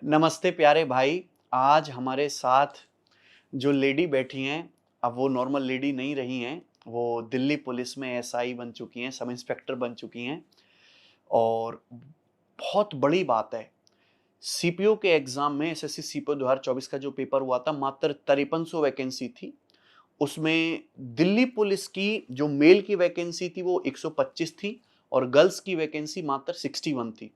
नमस्ते प्यारे भाई। आज हमारे साथ जो लेडी बैठी हैं, अब वो नॉर्मल लेडी नहीं रही हैं, वो दिल्ली पुलिस में एसआई बन चुकी हैं, सब इंस्पेक्टर बन चुकी हैं। और बहुत बड़ी बात है, सीपीओ के एग्ज़ाम में एसएससी सीपीओ 2024 का जो पेपर हुआ था, मात्र 5300 वैकेंसी थी। उसमें दिल्ली पुलिस की जो मेल की वैकेंसी थी वो 125 थी और गर्ल्स की वैकेंसी मात्र 61 थी।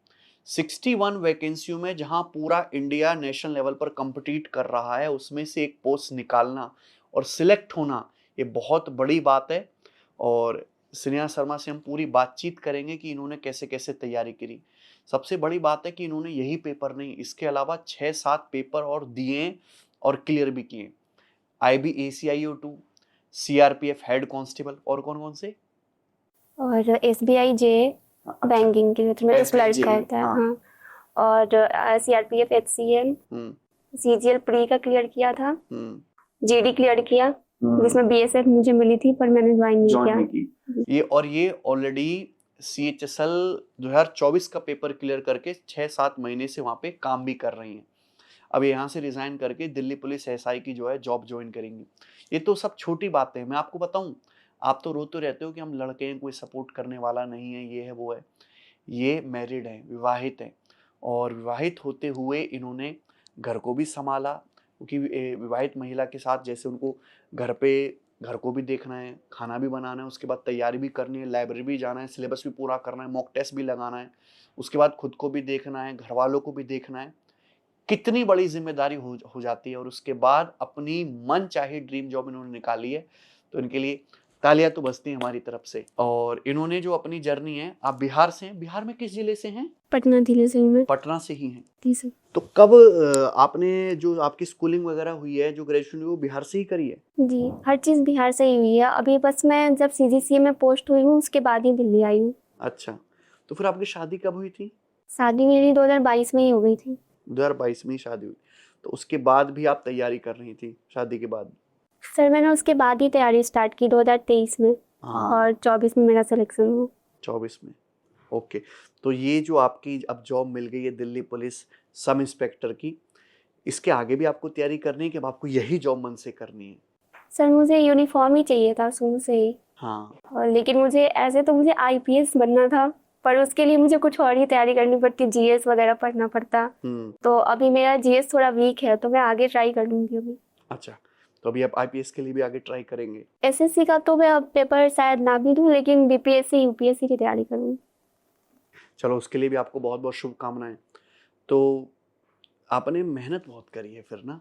61 वैकेंसियों में जहां पूरा इंडिया नेशनल लेवल पर कम्पिटिट कर रहा है, उसमें से एक पोस्ट निकालना और सिलेक्ट होना, ये बहुत बड़ी बात है। और स्नेहा शर्मा से हम पूरी बातचीत करेंगे कि इन्होंने कैसे कैसे तैयारी करी। सबसे बड़ी बात है कि इन्होंने यही पेपर नहीं, इसके अलावा 6-7 पेपर और दिए और क्लियर भी किए। IB ACIO2, CRPF head constable और कौन कौन से, और SBI जे बैंकिंग के क्षेत्र में जो क्लर्क का होता है। हाँ। और CRPF HCM, CGL प्री का क्लियर किया था, GD क्लियर किया, जिसमें BSF मुझे मिली थी पर मैंने ज्वाइन नहीं किया। ये ऑलरेडी CHSL 2024 का पेपर क्लियर करके 6-7 महीने से वहाँ पे काम भी कर रही हैं। अब यहाँ से रिजाइन करके दिल्ली पुलिस एसआई की जो है जॉब ज्वाइन करेंगी। ये तो सब छोटी बातें हैं। मैं आपको बताऊं, आप तो रोते रहते हो कि हम लड़के हैं, कोई सपोर्ट करने वाला नहीं है, ये है वो है। ये मैरिड हैं, विवाहित हैं, और विवाहित होते हुए इन्होंने घर को भी संभाला, क्योंकि विवाहित महिला के साथ जैसे उनको घर को भी देखना है, खाना भी बनाना है, उसके बाद तैयारी भी करनी है, लाइब्रेरी भी जाना है, सिलेबस भी पूरा करना है, मॉक टेस्ट भी लगाना है, उसके बाद खुद को भी देखना है, घर वालों को भी देखना है। कितनी बड़ी जिम्मेदारी हो जाती है। और उसके बाद अपनी मन चाहे ड्रीम जॉब इन्होंने निकाली है, तो इनके लिए तालियां तो बजती हैं हमारी तरफ से। और इन्होंने जो अपनी जर्नी है, आप बिहार से हैं, बिहार में किस जिले से हैं? पटना जिले से मैं। पटना से ही हैं। जी सर। तो कब आपने जो आपकी स्कूलिंग वगैरह हुई है, जो ग्रेजुएशन हुई, वो बिहार से ही करी है? जी, हर चीज़ बिहार से ही हुई है। अभी बस मैं जब CGCA में पोस्ट हुई हूँ उसके बाद ही दिल्ली आई हूँ। अच्छा, तो फिर आपकी शादी कब हुई थी? शादी मेरी 2022 में ही हो गई थी। 2022 में ही शादी हुई, तो उसके बाद भी आप तैयारी कर रही थी शादी के बाद? सर मैंने उसके बाद ही तैयारी स्टार्ट की 2023 में। हाँ। और 24 में मेरा सिलेक्शन हुआ। 24 में, ओके। तो ये जो आपकी अब जॉब मिल गई है दिल्ली पुलिस सब इंस्पेक्टर की, इसके आगे भी आपको तैयारी करनी है कि अब आपको यही जॉब मन से करनी है? सर मुझे यूनिफॉर्म ही चाहिए था शुरू से ही। हाँ। और लेकिन मुझे ऐसे तो मुझे IPS बनना था, पर उसके लिए मुझे कुछ और ही तैयारी करनी पड़ती, GS वगैरह पढ़ना पड़ता। तो अभी मेरा GS थोड़ा वीक है, तो मैं आगे ट्राई कर लूँगी अभी। अच्छा, तो अभी आप IPS के लिए भी आगे ट्राई करेंगे? SSC का तो मैं अब पेपर शायद ना भी दूँ, लेकिन BPSC UPSC की तैयारी करूँगी। चलो, उसके लिए भी आपको बहुत बहुत शुभकामनाएं। तो आपने मेहनत बहुत करी है फिर ना?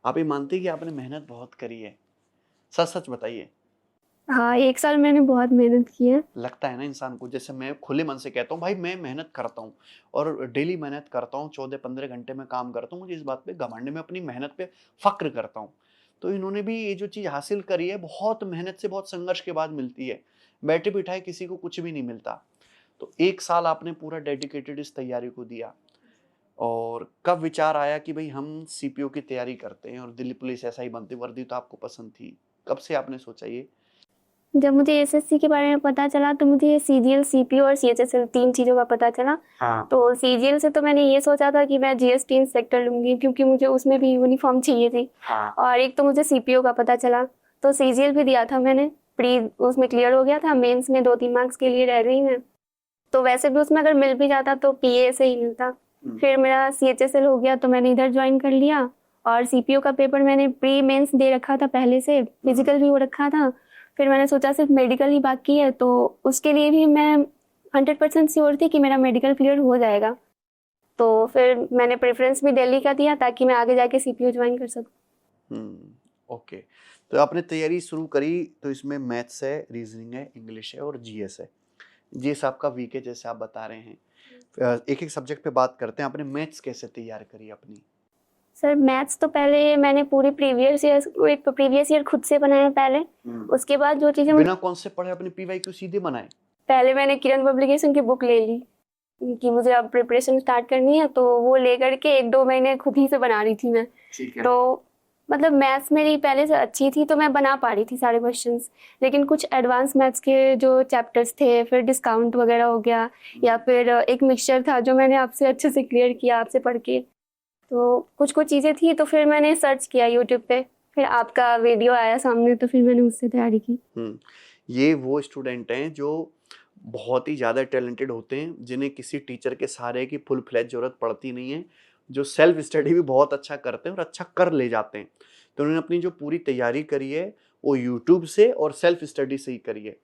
आप ये मानते हैं कि आपने मेहनत बहुत करी है? सच सच बताइए। हाँ, 1 साल मैंने बहुत मेहनत की है। लगता है ना इंसान को, जैसे मैं खुले मन से कहता हूँ भाई मैं मेहनत करता हूँ और डेली मेहनत करता हूँ, 14-15 घंटे में काम करता हूँ, मुझे इस बात पे घमंड है, मैं अपनी मेहनत पे फक्र करता हूँ। तो इन्होंने भी ये जो चीज़ हासिल करी है, बहुत मेहनत से, बहुत संघर्ष के बाद मिलती है। बैठे बिठाए किसी को कुछ भी नहीं मिलता। तो 1 साल आपने पूरा डेडिकेटेड इस तैयारी को दिया। और कब विचार आया कि भाई हम सीपीओ की तैयारी करते हैं और दिल्ली पुलिस ऐसा ही बनती? वर्दी तो आपको पसंद थी, कब से आपने सोचा ये? जब मुझे SSC के बारे में पता चला तो मुझे CGL, CPO और CHSL 3 चीज़ों का पता चला। हाँ। तो CGL से तो मैंने ये सोचा था कि मैं GST इंस्पेक्टर लूँगी, क्योंकि मुझे उसमें भी यूनिफॉर्म चाहिए थी। हाँ। और एक तो मुझे CPO का पता चला, तो CGL भी दिया था मैंने, प्री उसमें क्लियर हो गया था, मेंस में 2-3 मार्क्स के लिए रह गई मैं। तो वैसे भी उसमें अगर मिल भी जाता तो PA से ही मिलता। फिर मेरा CHSL हो गया तो मैंने इधर ज्वाइन कर लिया। और CPO का पेपर मैंने प्री मेंस दे रखा था पहले से, फिजिकल भी हो रखा था। फिर मैंने सोचा सिर्फ मेडिकल ही बाकी है, तो उसके लिए भी मैं 100% श्योर थी कि मेरा मेडिकल क्लियर हो जाएगा। तो फिर मैंने प्रेफरेंस भी दिल्ली का दिया ताकि मैं आगे जाके CPO ज्वाइन कर सकूँ। ओके। तो आपने तैयारी शुरू करी, तो इसमें मैथ्स है, रीजनिंग है, इंग्लिश है और GS है। GS आपका वीक है जैसे आप बता रहे हैं। एक एक सब्जेक्ट पे बात करते हैं। आपने मैथ्स कैसे तैयार करी अपनी? सर मैथ्स तो पहले मैंने पूरी प्रीवियस ईयर खुद से बनाया पहले। उसके बाद जो चीज़ें बिना कॉन्सेप्ट पढ़े अपने PYQ सीधे बनाए? पहले मैंने किरण पब्लिकेशन की बुक ले ली कि मुझे अब प्रिपरेशन स्टार्ट करनी है, तो वो लेकर के 1-2 महीने खुद ही से बना रही थी मैं। तो मतलब मैथ्स मेरी पहले से अच्छी थी, तो मैं बना पा रही थी सारे क्वेश्चंस। लेकिन कुछ एडवांस मैथ्स के जो चैप्टर्स थे, फिर डिस्काउंट वगैरह हो गया, या फिर एक मिक्सचर था जो मैंने आपसे अच्छे से क्लियर किया आपसे पढ़ के। तो कुछ कुछ चीज़ें थी, तो फिर मैंने सर्च किया यूट्यूब पे, फिर आपका वीडियो आया सामने, तो फिर मैंने उससे तैयारी की। ये वो स्टूडेंट हैं जो बहुत ही ज़्यादा टैलेंटेड होते हैं, जिन्हें किसी टीचर के सहारे की फुल फ्लैज ज़रूरत पड़ती नहीं है, जो सेल्फ स्टडी भी बहुत अच्छा करते हैं और अच्छा कर ले जाते हैं। तो उन्होंने अपनी जो पूरी तैयारी करी है वो यूट्यूब से और सेल्फ स्टडी से ही करी है।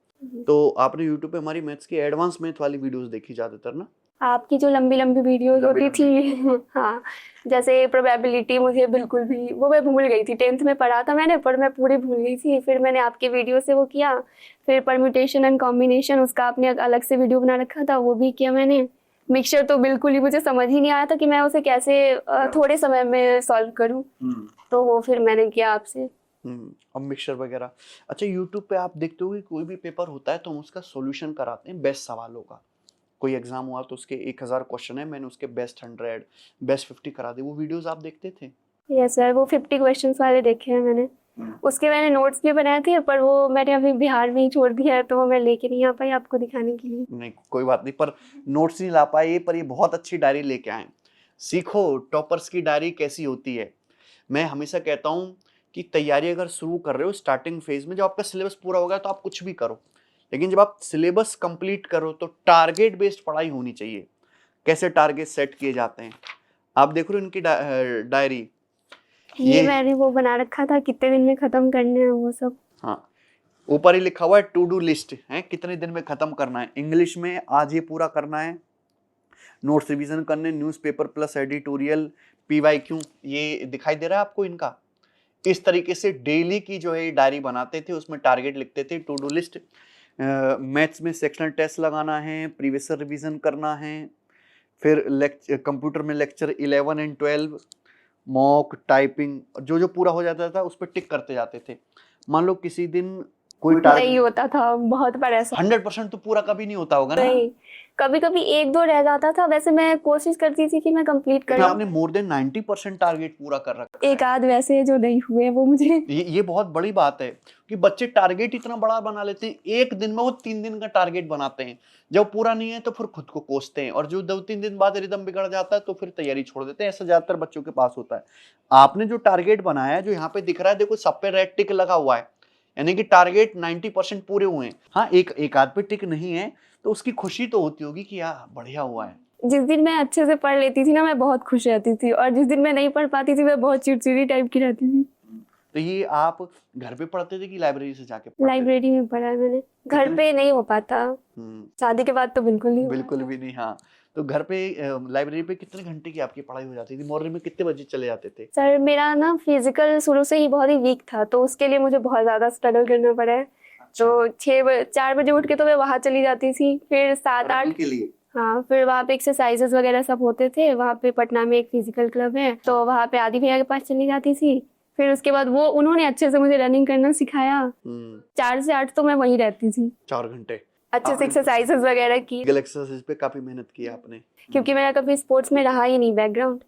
तो आपने यूट्यूब पे हमारी मैथ्स की एडवांस मैथ वाली वीडियोस देखी ज़्यादातर ना? आपकी जो लंबी लंबी वीडियोस होती थी हाँ, जैसे प्रोबेबिलिटी, मुझे बिल्कुल भी वो मैं भूल गई थी। 10th में पढ़ा था मैंने, पर मैं पूरी भूल गई थी। फिर मैंने आपके वीडियो से वो किया। फिर परम्यूटेशन एंड कॉम्बिनेशन, उसका आपने अलग से वीडियो बना रखा था, वो भी किया मैंने। मिक्सचर तो बिल्कुल ही मुझे समझ ही नहीं आया था कि मैं उसे कैसे थोड़े समय में सॉल्व करूँ, तो वो फिर मैंने किया आपसे। अब मिक्सचर वगैरह। अच्छा, यूट्यूब पे आप देखते हो कि कोई भी पेपर होता है तो हम उसका सॉल्यूशन कराते हैं बेस्ट सवालों का। कोई एग्जाम हुआ तो उसके 1000 क्वेश्चन है, मैंने उसके बेस्ट 100 बेस्ट 50 करा दे। वो वीडियोस आप देखते थे? यस सर, वो 50 क्वेश्चंस वाले देखे हैं मैंने। उसके मैंने नोट्स भी बनाए थे, पर वो मैंने अभी बिहार में ही छोड़ दिया है, तो वो मैं लेके नहीं आ पाई आपको दिखाने के लिए। नहीं कोई बात नहीं, पर नोट्स नहीं ला पाए, पर ये बहुत अच्छी डायरी लेके आए। सीखो टॉपर्स की डायरी कैसी होती है। मैं हमेशा कहता हूँ कि तैयारी अगर शुरू कर रहे हो स्टार्टिंग फेज में, जब आपका सिलेबस पूरा हो गया तो आप कुछ भी करो, लेकिन जब आप सिलेबस कंप्लीट करो तो टारगेट बेस्ड पढ़ाई होनी चाहिए। कैसे टारगेट सेट किए जाते हैं आप देख रहे हो इनकी डायरी। ये मैंने वो बना रखा था, कितने दिन में खत्म करने हैं वो सब। हाँ, ऊपर ही लिखा हुआ है टू डू लिस्ट है, कितने दिन में खत्म करना है। इंग्लिश में आज ये पूरा करना है, नोट्स रिवीजन करने, न्यूज़पेपर प्लस एडिटोरियल, PYQ, ये दिखाई दे रहा है आपको इनका। इस तरीके से डेली की जो है डायरी बनाते थे, उसमें टारगेट लिखते थे, टू डू लिस्ट। मैथ्स में सेक्शनल टेस्ट लगाना है, प्रीवियस रिवीजन करना है, फिर कंप्यूटर में लेक्चर 11 एंड 12, मॉक, टाइपिंग, जो जो पूरा हो जाता था उस पर टिक करते जाते थे। मान लो किसी दिन कोई नहीं होता था, बहुत बार ऐसा। 100% तो पूरा कभी नहीं होता होगा ना? नहीं, कभी कभी 1-2 रह जाता था। वैसे मैं कोशिश करती थी कि मैं कंप्लीट कर लूं। आपने मोर देन 90% टारगेट पूरा कर रखा है। एक आध वैसे जो नहीं हुए वो मुझे ये बहुत बड़ी बात है कि बच्चे टारगेट इतना बड़ा बना लेते हैं, एक दिन में वो 3 दिन का टारगेट बनाते हैं। जब पूरा नहीं है तो फिर खुद को कोसते हैं, और जो 2-3 दिन बाद रिदम बिगड़ जाता है तो फिर तैयारी छोड़ देते हैं। ऐसा ज्यादातर बच्चों के पास होता है। आपने जो टारगेट बनाया है, जो यहाँ पे दिख रहा है, देखो सब पे रेड टिक लगा हुआ है, यानी कि टारगेट 90% पूरे हुए हैं। हाँ, एक आध पे टिक नहीं है तो उसकी खुशी तो होती होगी कि यार बढ़िया हुआ है। जिस दिन मैं अच्छे से पढ़ लेती थी ना, मैं बहुत खुश रहती थी, और जिस दिन मैं नहीं पढ़ पाती थी मैं बहुत चिड़चिड़ी टाइप की रहती थी। तो ये आप घर पे पढ़ते थे कि लाइब्रेरी से जाके पढ़ते थे? लाइब्रेरी में पढ़ा है मैंने, घर पे नहीं हो पाता। शादी के बाद तो बिल्कुल नहीं। बिल्कुल भी नहीं। हाँ, तो घर पे लाइब्रेरी पे कितने घंटे की आपकी पढ़ाई हो जाती थी? मॉर्निंग में कितने बजे चले जाते थे? सर मेरा ना फिजिकल शुरू से ही बहुत ही वीक था, तो उसके लिए मुझे बहुत ज्यादा स्ट्रगल करना पड़ा है। तो 4 बजे उठ के तो मैं वहाँ चली जाती थी, फिर 7-8 के लिए। हाँ, फिर वहाँ पे एक्सरसाइजेस वगैरह सब होते थे। वहाँ पे पटना में एक फिजिकल क्लब है, तो वहाँ पे आदि भैया के पास चली जाती थी। फिर उसके बाद वो उन्होंने अच्छे से मुझे रनिंग करना सिखाया। 4 से 8 तो मैं वहीं रहती थी। 4 घंटे अच्छे से एक्सरसाइजेस वगैरह की। एक्सरसाइज पे काफी मेहनत की आपने, क्योंकि मेरा कभी स्पोर्ट्स में रहा ही नहीं बैकग्राउंड,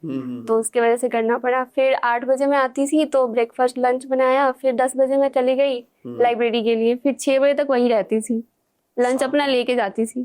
तो उसकी वजह से करना पड़ा। फिर 8 बजे मैं आती थी तो ब्रेकफास्ट लंच बनाया, फिर 10 बजे मैं चली गई लाइब्रेरी के लिए, फिर 6 बजे तक वहीं रहती थी, लंच अपना लेके जाती थी।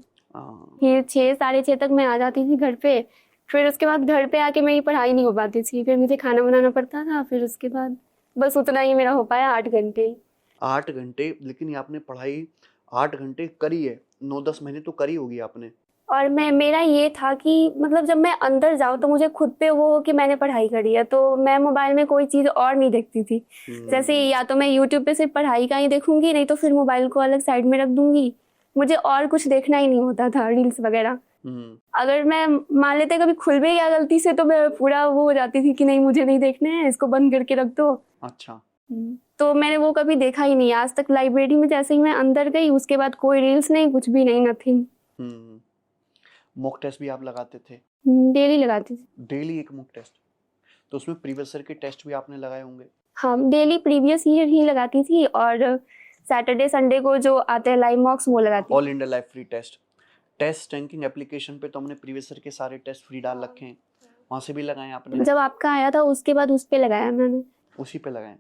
फिर 6 साढ़े 6 तक मैं आ जाती थी घर पे। फिर उसके बाद घर पे आके मेरी पढ़ाई नहीं हो पाती थी, फिर मुझे खाना बनाना पड़ता था। फिर उसके बाद बस उतना ही मेरा हो पाया, 8 घंटे। 8 घंटे, लेकिन ये आपने पढ़ाई 8 घंटे करी है, 9-10 महीने तो करी होगी आपने। और मेरा ये था कि मतलब जब मैं अंदर जाऊँ तो मुझे खुद पे वो हो कि मैंने पढ़ाई करी है, तो मैं मोबाइल में कोई चीज़ और नहीं देखती थी। जैसे या तो मैं यूट्यूब पे सिर्फ पढ़ाई का ही देखूंगी, नहीं तो फिर मोबाइल को अलग साइड में रख दूंगी। मुझे और कुछ देखना ही नहीं होता था, रील्स वगैरह। अगर मैं मान लेते कभी खुल भी गया गलती से, तो मैं पूरा वो हो जाती थी कि नहीं मुझे नहीं देखना है, इसको बंद करके रख दो। अच्छा। तो मैंने वो कभी देखा ही नहीं आज तक। लाइब्रेरी में जैसे ही मैं अंदर गई, उसके बाद कोई रील्स नहीं, कुछ भी नहीं, नथिंग। मॉक टेस्ट भी आप लगाते थे? डेली लगाती थी। डेली एक मॉक टेस्ट? तो उसमें प्रीवियस ईयर के टेस्ट भी आपने लगाए होंगे? हाँ, डेली प्रीवियस ईयर ही लगाती थी, और सैटरडे संडे को जो आते हैं लाइव मॉक्स वो लगाती। All India live free test. Test ranking application पे तो हमने प्रीवियस ईयर के सारे टेस्ट फ्री डाल रखे हैं, वहाँ से भी लगाए आपने? जब आपका आया था उसके बाद उस पे लगाया मैंने। उसी पे लगाए?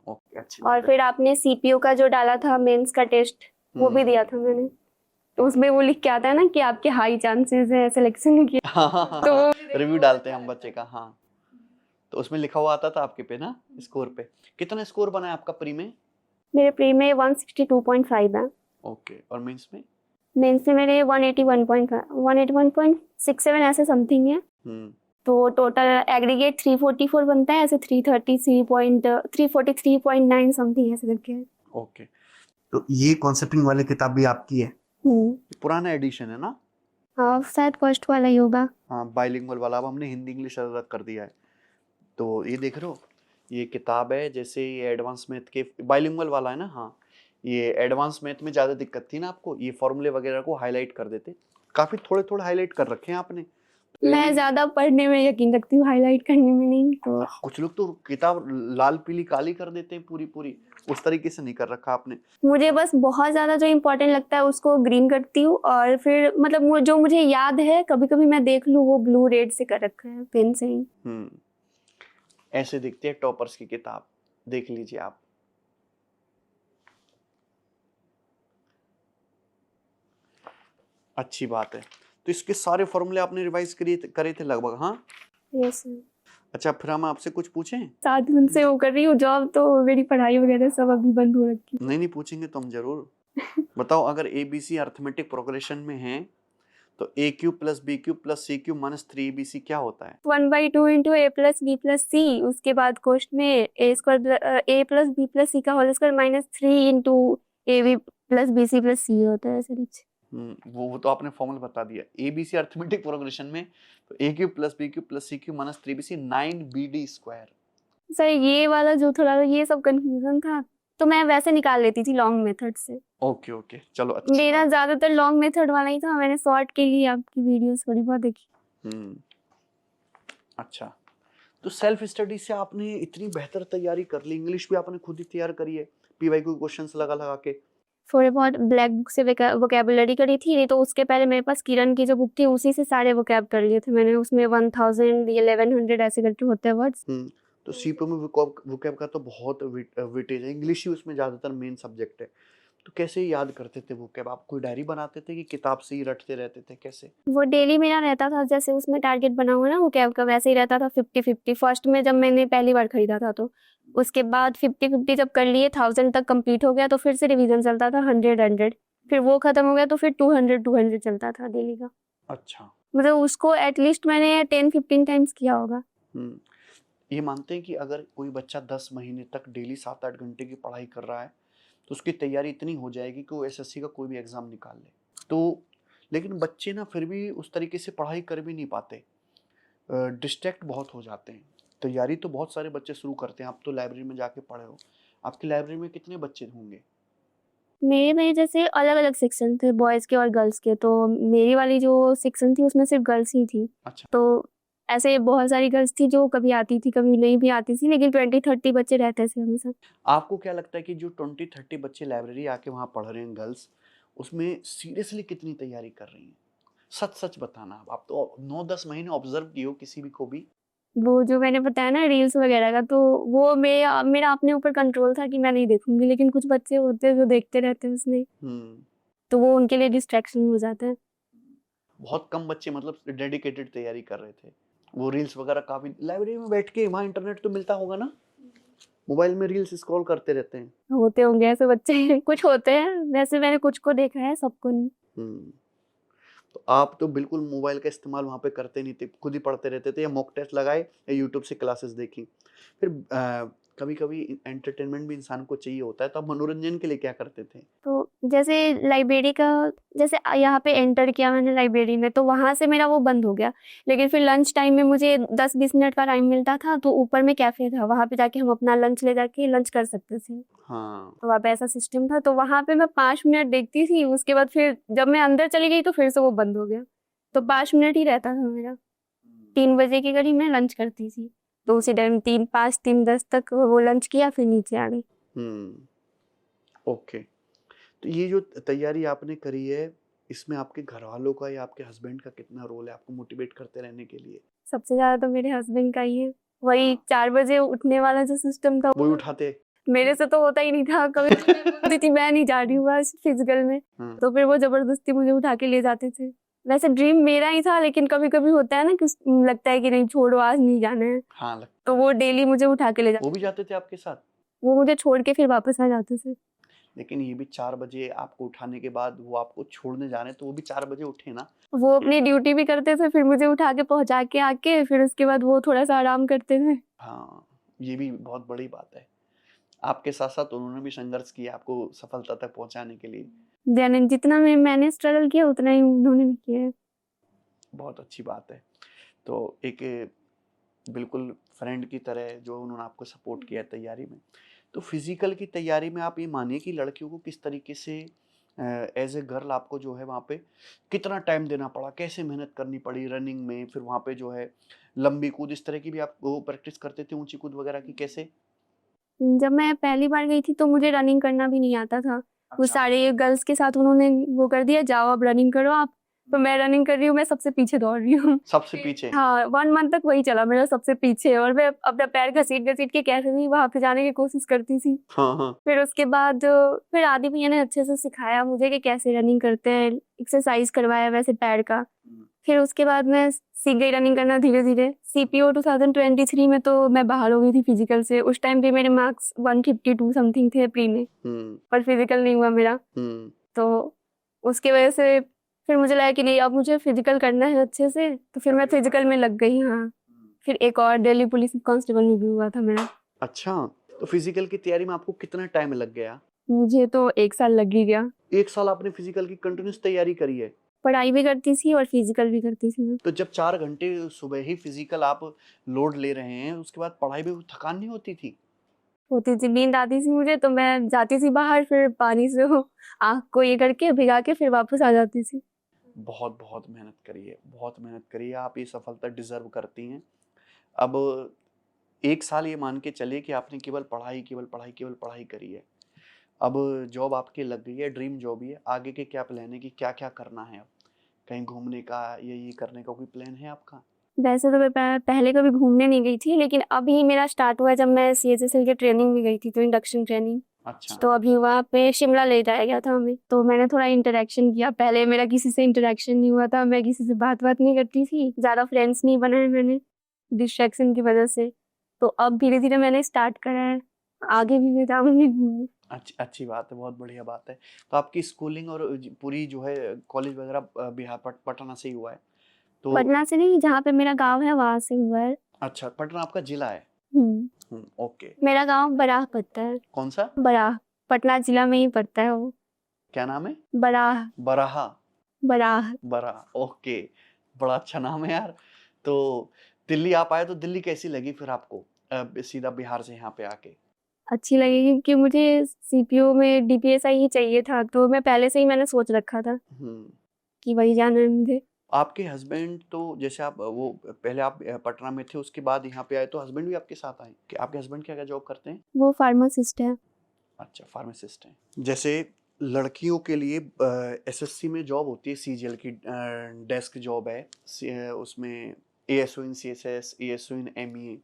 ओके, अच्छी। और फिर आपने सीपीयू का जो डाला था मेंस का टेस्ट, वो भी दिया था मैंने। तो उसमें वो लिख के आता है ना कि आपके हाई चांसेस है सिलेक्शन के। तो रिव्यू डालते हैं हम बच्चे का। हाँ, तो उसमें लिखा हुआ आता था आपके पे ना स्कोर पे। कितना स्कोर बना है आपका प्री में? मेरे प्री में 162.5 है। ओके, और मेंस में? मेंस में मेरे 181.67 ऐसे समथिंग है। तो टोटल एग्रीगेट 344 बनता है, ऐसे 343.9 समथिंग ऐसे करके है। ओके, तो ये कॉन्सेप्टिंग वाली किताब भी आपकी है? पुराना एडिशन है ना? हाँ, शायद फर्स्ट वाला ही होगा। हाँ, बाइलिंगुअल वाला। अब हमने हिंदी इंग्लिश अलग कर दिया है। तो ये देख रहे हो, ये किताब है, जैसे ये एडवांस मैथ के बाइलिंगुअल वाला है ना। हाँ, ये एडवांस मैथ में ज़्यादा दिक्कत थी ना आपको, ये फॉर्मूले वगैरह को हाईलाइट कर देते। काफ़ी थोड़े थोड़े हाईलाइट कर रखे हैं आपने। मैं ज्यादा पढ़ने में यकीन रखती हूँ, हाईलाइट करने में नहीं। तो कुछ लोग तो किताब लाल पीली काली कर देते हैं पूरी पूरी, उस तरीके से नहीं कर रखा आपने। मुझे बस बहुत ज्यादा जो इम्पोर्टेंट लगता है उसको ग्रीन करती हूँ, और फिर मतलब जो मुझे याद है कभी कभी मैं देख लूँ वो ब्लू रेड से कर रखा है पेन से ही। ऐसे दिखती है टॉपर्स की किताब, देख लीजिए आप। अच्छी बात है। तो इसके सारे फॉर्मूले आपने रिवाइज करे थे लगभग? हाँ, यस सर। अच्छा, फिर हम आपसे कुछ पूछें? 7 दिन से वो कर रही हूँ जॉब, तो मेरी पढ़ाई वगैरह सब अभी बंद हो रखी है। नहीं पूछेंगे तो हम जरूर। बताओ, अगर ABC अर्थमेटिक प्रोग्रेशन में है तो AQ plus BQ plus CQ minus 3ABC क्या होता है? 1/2 into A plus B plus C, उसके बाद क्वेश्चन में A plus B plus C का whole square minus 3 into AB plus BC plus C होता है ऐसे कुछ। वो तो आपने फॉर्मूला बता दिया। ABC अर्थमेटिक प्रोग्रेशन में तो AQ plus BQ plus CQ minus 3BC 9BD square. Sir ये वाला जो थोड़ा ये सब कंफ्यूजन था, तो मैं वैसे निकाल लेती थी लॉन्ग मेथड से। ओके, चलो अच्छा। मेरा ज्यादातर लॉन्ग मेथड वाला ही था, मैंने शॉर्ट के लिए आपकी वीडियोस थोड़ी बहुत देखी। अच्छा, तो सेल्फ स्टडी से आपने इतनी बेहतर तैयारी कर ली, इंग्लिश भी आपने खुद ही तैयार करी है PYQ क्वेश्चंस लगा लगा के। थोड़े बहुत ब्लैक बुक से वोकेबुलरी करी थी, नहीं तो उसके पहले मेरे पास किरण की जो बुक थी उसी से सारे वोकैब कर लिए थे मैंने। उसमें 1000 1100 ऐसे करके होते हैं वर्ड्स। तो सीपीओ में वोकैब का तो बहुत वेटेज है, इंग्लिश ही उसमें ज़्यादातर मेन सब्जेक्ट है। तो कैसे याद करते थे वोकैब? आप कोई डायरी बनाते थे कि किताब से ही रटते रहते थे, कैसे? वो डेली मेरा रहता था, जैसे उसमें टारगेट बना हुआ ना वोकैब का, वैसे ही रहता था 50-50। फर्स्ट में जब मैंने पहली बार खरीदा था, तो उसके बाद 50-50 जब कर लिए 1000 तक कंप्लीट हो गया, तो फिर से रिवीजन चलता था 100-100, फिर वो खत्म हो गया तो फिर 200-200 चलता था डेली का। अच्छा, मतलब उसको एटलीस्ट मैंने 10-15 टाइम्स किया होगा। ये मानते हैं कि अगर कोई बच्चा 10 महीने तक डेली 7-8 घंटे की पढ़ाई कर रहा है तो उसकी तैयारी इतनी हो जाएगी कि वो SSC का कोई भी एग्जाम निकाल ले। तो लेकिन बच्चे ना फिर भी उस तरीके से पढ़ाई कर भी नहीं पाते, डिस्ट्रैक्ट बहुत हो जाते हैं। तैयारी तो बहुत सारे बच्चे शुरू करते हैं, आप तो लाइब्रेरी में जाके पढ़े हो, आपकी लाइब्रेरी में कितने बच्चे होंगे? मेरे में जैसे अलग अलग सेक्शन थे, बॉयज के और गर्ल्स के, तो मेरी वाली जो सेक्शन थी उसमें सिर्फ गर्ल्स ही थी। अच्छा, तो ऐसे बहुत सारी गर्ल्स थी जो कभी आती थी कभी नहीं भी आती थी, लेकिन 20-30 बच्चे रहते थे हमेशा। आपको क्या लगता है कि जो 20-30 बच्चे लाइब्रेरी आके वहाँ पढ़ रहे हैं गर्ल्स, उसमें सीरियसली कितनी तैयारी कर रही हैं? सच सच बताना। आप तो 9-10 महीने ऑब्जर्व किए हो किसी भी को भी। वो जो मैंने बताया ना रील्स वगैरह का, तो वो मेरा अपने ऊपर कंट्रोल था कि मैं नहीं देखूंगी, लेकिन कुछ बच्चे होते हैं जो देखते रहते हैं उसमें, तो वो उनके लिए डिस्ट्रैक्शन हो जाता है। बहुत कम बच्चे मतलब डेडिकेटेड तैयारी कर रहे थे। वो रील्स वगैरह काफी, लाइब्रेरी में बैठ के वहाँ इंटरनेट तो मिलता होगा ना, मोबाइल में रील्स स्क्रॉल करते रहते हैं। होते होंगे ऐसे बच्चे कुछ होते हैं, वैसे मैंने कुछ को देखा है, सबको नहीं। तो आप तो बिल्कुल मोबाइल का इस्तेमाल वहाँ पे करते नहीं थे, खुद ही पढ़ते रहते थे, या मॉक टेस्ट लगाए या यूट्यूब से क्लासेस देखी। फिर कभी कभी एंटरटेनमेंट भी इंसान को चाहिए होता है, तो आप मनोरंजन के लिए क्या करते थे? तो जैसे लाइब्रेरी का, जैसे यहाँ पे एंटर किया मैंने लाइब्रेरी में, तो वहाँ से मेरा वो बंद हो गया। लेकिन फिर लंच टाइम में मुझे 10-20 मिनट का टाइम मिलता था, तो ऊपर में कैफे था, वहाँ पे जाके हम अपना लंच ले जाके लंच कर सकते थे। हाँ, तो वहाँ पे ऐसा सिस्टम था, तो वहाँ पे मैं 5 मिनट देखती थी, उसके बाद फिर जब मैं अंदर चली गई तो फिर से वो बंद हो गया। तो 5 मिनट ही रहता था मेरा। 3 बजे के करीब मैं लंच करती थी, तो उसी टाइम 3-5 3-10 तक वो लंच किया, फिर नीचे आ गई। ओके। तो ये जो तैयारी आपने करी है, इसमें आपके घर वालों का या आपके हस्बैंड का कितना रोल है आपको मोटिवेट करते रहने के लिए? सबसे ज्यादा तो मेरे हस्बैंड का ही है। वही 4 बजे उठने वाला जो सिस्टम था वो उठाते? मेरे से तो होता ही नहीं था कभी। बोलती थी मैं नहीं जा रही हूँ आज फिजिकल में, तो फिर वो जबरदस्ती मुझे उठा के ले जाते थे। वैसे ड्रीम मेरा ही था, लेकिन कभी कभी होता है ना कि लगता है कि नहीं छोड़ो आज नहीं जाना है, हाँ तो वो डेली मुझे उठा के ले वो जाते, भी जाते थे आपके साथ? वो मुझे छोड़ के फिर वापस आ जाते थे। लेकिन ये भी 4 बजे आपको उठाने के बाद वो आपको छोड़ने जा रहे हैं, तो वो भी 4 बजे उठे ना? वो अपनी ड्यूटी भी करते थे, फिर मुझे उठा के पहुंचा के आके फिर उसके बाद वो थोड़ा सा आराम करते थे। हाँ, ये भी बहुत बड़ी बात है। आपके साथ-साथ उन्होंने भी संघर्ष किया आपको सफलता तक पहुँचाने के लिए। जितना मैंने स्ट्रगल किया उतना ही उन्होंने भी किया है। बहुत अच्छी बात है। तो एक बिल्कुल फ्रेंड की तरह जो उन्होंने आपको सपोर्ट किया तैयारी में। तो फिज़िकल की तैयारी में आप ये मानिए कि लड़कियों को किस तरीके से एज़ ए गर्ल आपको जो है वहाँ पे कितना टाइम देना पड़ा? कैसे मेहनत करनी पड़ी रनिंग में? फिर वहाँ पे जो है लंबी कूद इस तरह की भी आप वो प्रैक्टिस करते थे ऊँची कूद वगैरह की कैसे? जब मैं पहली बार गई थी तो मुझे रनिंग करना भी नहीं आता था। वो अच्छा। सारे गर्ल्स के साथ उन्होंने वो कर दिया, जाओ अब रनिंग करो आप। तो मैं रनिंग कर रही हूँ, मैं सबसे पीछे दौड़ रही हूँ। सबसे पीछे? हाँ, 1 मंथ तक वही चला मेरा सबसे पीछे, और मैं अपना पैर घसीट-घसीट के कैसे भी वहाँ पे जाने की कोशिश करती थी। हाँ, हाँ। फिर उसके बाद फिर आदि भैया ने अच्छे से सिखाया मुझे कि कैसे रनिंग करते हैं, एक्सरसाइज करवाया वैसे पैर का। फिर उसके बाद मैं सीख गई रनिंग करना धीरे-धीरे। सीपीओ 2023 में तो मैं बाहर हो गई थी फिजिकल से। उस टाइम पे मेरे मार्क्स 152 समथिंग थे प्री में, पर फिजिकल नहीं हुआ मेरा। तो उसकी वजह से फिर मुझे लगा कि नहीं अब मुझे फिजिकल करना है अच्छे से, तो फिर मैं फिजिकल में लग गई। हाँ, फिर एक और दिल्ली पुलिस कांस्टेबल में भी हुआ था मेरा। अच्छा, तो फिज़िकल की तैयारी में आपको कितना टाइम लग गया? मुझे तो 1 साल लग ही गया। 1 साल आपने फिज़िकल की कंटीन्यूअस तैयारी करी है? पढ़ाई भी करती थी और फिजिकल भी करती थी मैं। तो जब 4 घंटे सुबह ही फिजिकल आप लोड ले रहे हैं, उसके बाद पढ़ाई में थकान नहीं होती थी? होती थी, नींद आती थी मुझे तो मैं जाती थी बाहर, फिर पानी से वो आँख को ये करके भिगा के फिर वापस आ जाती थी। बहुत मेहनत करी है, बहुत मेहनत करी है, आप ये सफलता डिज़र्व करती हैं। अब 1 साल ये मान के चलिए कि आपने केवल पढ़ाई, केवल पढ़ाई, केवल पढ़ाई करी है। अब जॉब आपकी लग गई है, ड्रीम जॉब ही है, आगे के क्या प्लान है कि क्या-क्या करना है अब? कहीं घूमने का या ये करने का कोई प्लान है आपका? वैसे तो मैं पहले कभी घूमने नहीं गई थी, लेकिन अभी मेरा स्टार्ट हुआ जब मैं सीएचएसएल की ट्रेनिंग में गई थी, तो इंडक्शन ट्रेनिंग। अच्छा। तो अभी वहाँ पे शिमला ले जाया गया था हमें, तो मैंने थोड़ा इंटरेक्शन किया। पहले मेरा किसी से इंटरेक्शन नहीं हुआ था, मैं किसी से बात नहीं करती थी, ज़्यादा फ्रेंड्स नहीं बनाए मैंने डिस्ट्रैक्शन की वजह से। तो अब धीरे-धीरे मैंने स्टार्ट करा है, आगे भी मैं जाऊँगी घूमने। अच्छी बात है, बहुत बढ़िया बात है। तो आपकी स्कूलिंग और पूरी जो है कॉलेज वगैरह बिहार पटना से ही हुआ है? तो पटना से नहीं, जहाँ पे मेरा गाँव है वहाँ से हुआ है। अच्छा, पटना आपका जिला है? ओके। मेरा गाँव बराह पड़ता है। कौन-सा? बराह, पटना जिला में ही पड़ता है वो। क्या नाम है? बराह। बराहा? बराह। बराह, ओके। बड़ा अच्छा नाम है यार। तो दिल्ली आप आए तो दिल्ली कैसी लगी फिर आपको? सीधा बिहार से यहाँ पे आके? अच्छी लगेगी क्योंकि मुझे सीपीओ में डीपीएसआई ही चाहिए था, तो मैं पहले से ही मैंने सोच रखा था कि वही जाना है मुझे। आपके हस्बैंड तो जैसे आप वो पहले आप पटना में थे, उसके बाद यहाँ पे आए तो हस्बैंड भी आपके साथ आए? कि आपके हस्बैंड क्या-क्या जॉब करते हैं? वो फार्मासिस्ट है। अच्छा, फार्मासिस्ट हैं। जैसे लड़कियों के लिए एसएससी में जॉब होती है, सीजीएल की डेस्क जॉब है। उसमें एएसओ इन सीएसएस, एएसओ इन एमईए।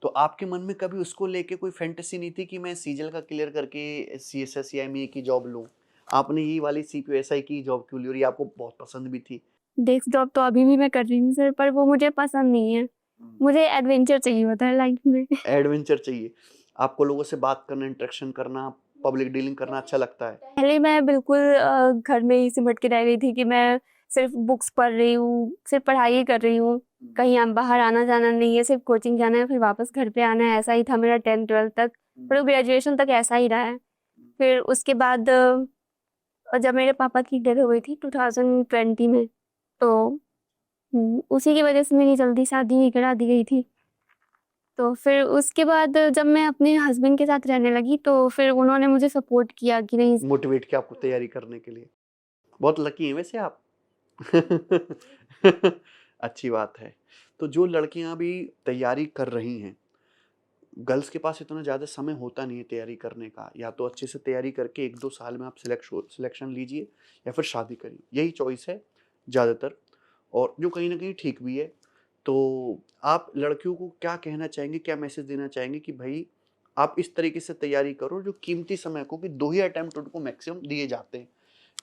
तो आपके मन में कभी उसको लेके कोई फैंटेसी नहीं थी कि मैं सीजीएल का क्लियर करके सीएसएस या एमईए की जॉब लूँ? आपने ये वाली सीपीओएसआई की जॉब क्यों ली और ये आपको बहुत पसंद भी थी? डेस्क जॉब तो अभी भी मैं कर रही हूँ सर, पर वो मुझे पसंद नहीं है। मुझे एडवेंचर चाहिए होता है लाइफ में। एडवेंचर चाहिए। आपको लोगों से बात करना, इंटरेक्शन करना, पब्लिक डीलिंग करना अच्छा लगता है? पहले मैं बिल्कुल घर में ही सिमट के रह गई थी कि मैं सिर्फ बुक्स पढ़ रही हूँ, सिर्फ पढ़ाई ही कर रही हूँ, कहीं बाहर आना जाना नहीं है, सिर्फ कोचिंग जाना है फिर वापस घर पे आना है, ऐसा ही था मेरा 10th-12th तक। फिर ग्रेजुएशन तक ऐसा ही रहा है। फिर उसके बाद जब मेरे पापा की डेथ हो गई थी 2020 में, तो उसी की वजह से मेरी जल्दी शादी ही करा दी गई थी। तो फिर उसके बाद जब मैं अपने हस्बैंड के साथ रहने लगी तो फिर उन्होंने मुझे सपोर्ट किया कि नहीं। मोटिवेट किया आपको तैयारी करने के लिए। बहुत लकी हैं वैसे आप। अच्छी बात है। तो जो लड़कियां भी तैयारी कर रही हैं, गर्ल्स के पास इतना ज़्यादा समय होता नहीं है तैयारी करने का। या तो अच्छे से तैयारी करके 1-2 साल में आप सिलेक्शन लीजिए या फिर शादी करिए। यही चॉइस है ज़्यादातर, और जो कहीं न कहीं ठीक भी है। तो आप लड़कियों को क्या कहना चाहेंगे, क्या मैसेज देना चाहेंगे कि भई आप इस तरीके से तैयारी करो जो कीमती समय को, कि 2 ही अटेम्प्ट उनको मैक्सिमम दिए जाते हैं।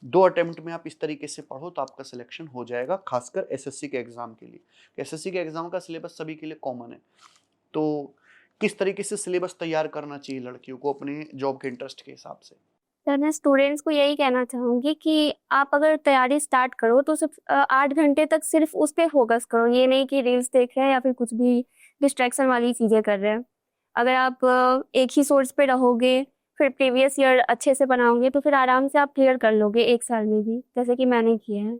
2 अटेम्प्ट में आप इस तरीके से पढ़ो तो आपका सिलेक्शन हो जाएगा, खासकर एसएससी के एग्जाम के लिए। एसएससी के एग्जाम का सिलेबस सभी के लिए कॉमन है। तो किस तरीके से सिलेबस तैयार करना चाहिए लड़कियों को अपने जॉब के इंटरेस्ट के हिसाब से? सर मैं स्टूडेंट्स को यही कहना चाहूँगी कि आप अगर तैयारी स्टार्ट करो तो सिर्फ 8 घंटे तक सिर्फ उस पे फोकस करो। ये नहीं कि रील्स देख रहे हैं या फिर कुछ भी डिस्ट्रैक्शन वाली चीज़ें कर रहे हैं। अगर आप एक ही सोर्स पे रहोगे, फिर प्रीवियस ईयर अच्छे से बनाओगे तो फिर आराम से आप क्लियर कर लोगे 1 साल में भी, जैसे कि मैंने किया है।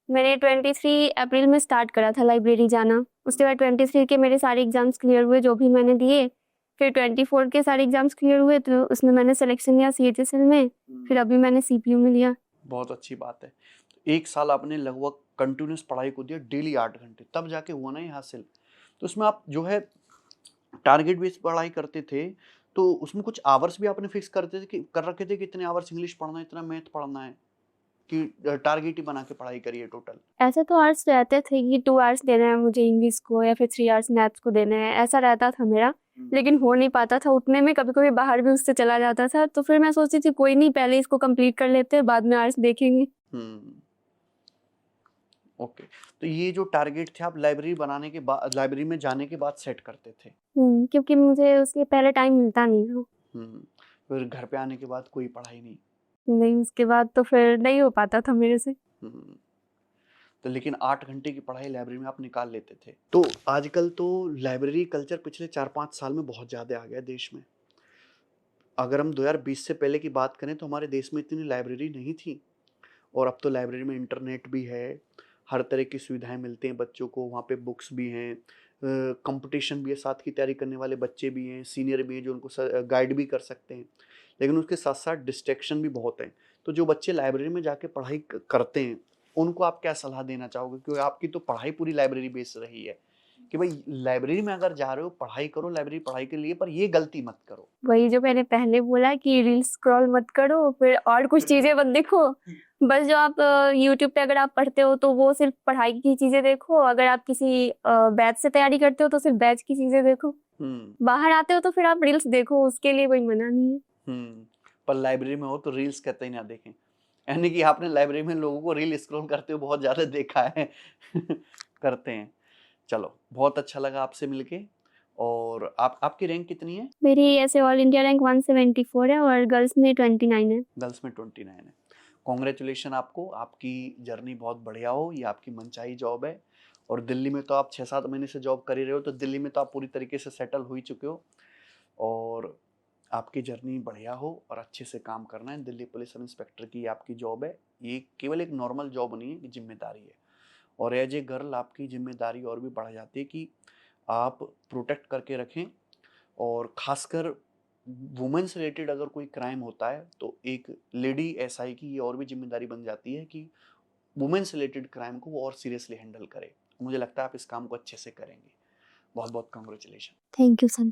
मैंने 23 अप्रैल में स्टार्ट करा था लाइब्रेरी जाना। उसके बाद 23 के मेरे सारे एग्ज़ाम्स क्लियर हुए जो भी मैंने दिए। फिर 24 के सारे एग्ज़ाम्स क्लियर हुए तो उसमें मैंने सिलेक्शन लिया सीएचएसएल में। फिर अभी मैंने सीपीयू में लिया। बहुत अच्छी बात है। 1 साल आपने लगभग कंटिन्यूअस पढ़ाई को दिया, डेली 8 घंटे, तब जाके हुआ ना ये हासिल। तो उसमें आप जो है टारगेट बेस्ड पढ़ाई करते थे, तो उसमें कुछ आवर्स भी आपने फिक्स करते थे कि कर रखे थे कि इतने आवर्स इंग्लिश पढ़ना है, इतना मैथ पढ़ना है, कि टारगेट ही बना के पढ़ाई करिए टोटल? ऐसे तो आवर्स रहते थे कि 2 आवर्स देना है मुझे इंग्लिश को या फिर 3 आवर्स मैथ्स को देना है, ऐसा रहता था मेरा। लेकिन हो नहीं पाता था उतने में, कभी-कभी बाहर भी उससे चला जाता था। तो फिर मैं सोचती थी कोई नहीं, पहले इसको कंप्लीट कर लेते हैं, बाद में आवर्स देखेंगे। ओके। तो ये जो टारगेट थे आप लाइब्रेरी बनाने के बाद, लाइब्रेरी में जाने के बाद सेट करते थे? क्योंकि मुझे उसके पहले टाइम मिलता नहीं था। फिर घर पे आने के बाद कोई पढ़ाई नहीं? नहीं, उसके बाद तो फिर नहीं हो पाता था मेरे से। तो लेकिन 8 घंटे की पढ़ाई लाइब्रेरी में आप निकाल लेते थे। तो आजकल तो लाइब्रेरी कल्चर पिछले 4-5 साल में बहुत ज़्यादा आ गया देश में। अगर हम 2020 से पहले की बात करें तो हमारे देश में इतनी लाइब्रेरी नहीं थी, और अब तो लाइब्रेरी में इंटरनेट भी है, हर तरह की सुविधाएं मिलती हैं बच्चों को, वहाँ पे बुक्स भी हैं, कंपटीशन भी है, साथ की तैयारी करने वाले बच्चे भी हैं, सीनियर भी हैं जो उनको गाइड भी कर सकते हैं। लेकिन उसके साथ साथ डिस्ट्रैक्शन भी बहुत हैं। तो जो बच्चे लाइब्रेरी में जाके पढ़ाई करते हैं उनको आप क्या सलाह देना चाहोगे? क्योंकि आपकी तो पढ़ाई पूरी लाइब्रेरी बेस्ड रही है कि भाई लाइब्रेरी में अगर जा रहे हो पढ़ाई करो, लाइब्रेरी पढ़ाई के लिए, पर ये गलती मत करो। वही जो मैंने पहले बोला कि रील्स स्क्रॉल मत करो, फिर और कुछ चीजें मत देखो। बस जो आप यूट्यूब पे अगर आप पढ़ते हो तो वो सिर्फ पढ़ाई की चीजें देखो। अगर आप किसी बैच से तैयारी करते हो तो सिर्फ बैच की चीजें देखो। बाहर आते हो तो फिर आप रील्स देखो, उसके लिए कोई मना नहीं है। पर लाइब्रेरी में हो तो रील्स कहते ही ना देखें, यानी कि आपने लाइब्रेरी में लोगों को रील स्क्रॉल करते हुए बहुत ज्यादा देखा है। करते हैं। चलो, बहुत अच्छा लगा आपसे मिलके। और आपकी रैंक कितनी है? मेरी ऐसे ऑल इंडिया रैंक 174 है और गर्ल्स में 29 है। गर्ल्स में 29 है। कॉन्ग्रेचुलेशन आपको, आपकी जर्नी बहुत बढ़िया हो, ये आपकी मनचाही जॉब है। और दिल्ली में तो आप 6-7 महीने से जॉब कर ही रहे हो, तो दिल्ली में तो आप पूरी तरीके से सेटल हो ही चुके हो। और आपकी जर्नी बढ़िया हो और अच्छे से काम करना है। दिल्ली पुलिस सब इंस्पेक्टर की आपकी जॉब है, ये केवल एक नॉर्मल जॉब नहीं है, जिम्मेदारी है। और एज ए गर्ल आपकी जिम्मेदारी और भी बढ़ जाती है कि आप प्रोटेक्ट करके रखें, और खासकर वुमेन से रिलेटेड अगर कोई क्राइम होता है तो एक लेडी एसआई की ये और भी जिम्मेदारी बन जाती है कि वुमेन से रिलेटेड क्राइम को वो और सीरियसली हैंडल करे। मुझे लगता है आप इस काम को अच्छे से करेंगे। बहुत बहुत कांग्रेचुलेशन। Thank you sir.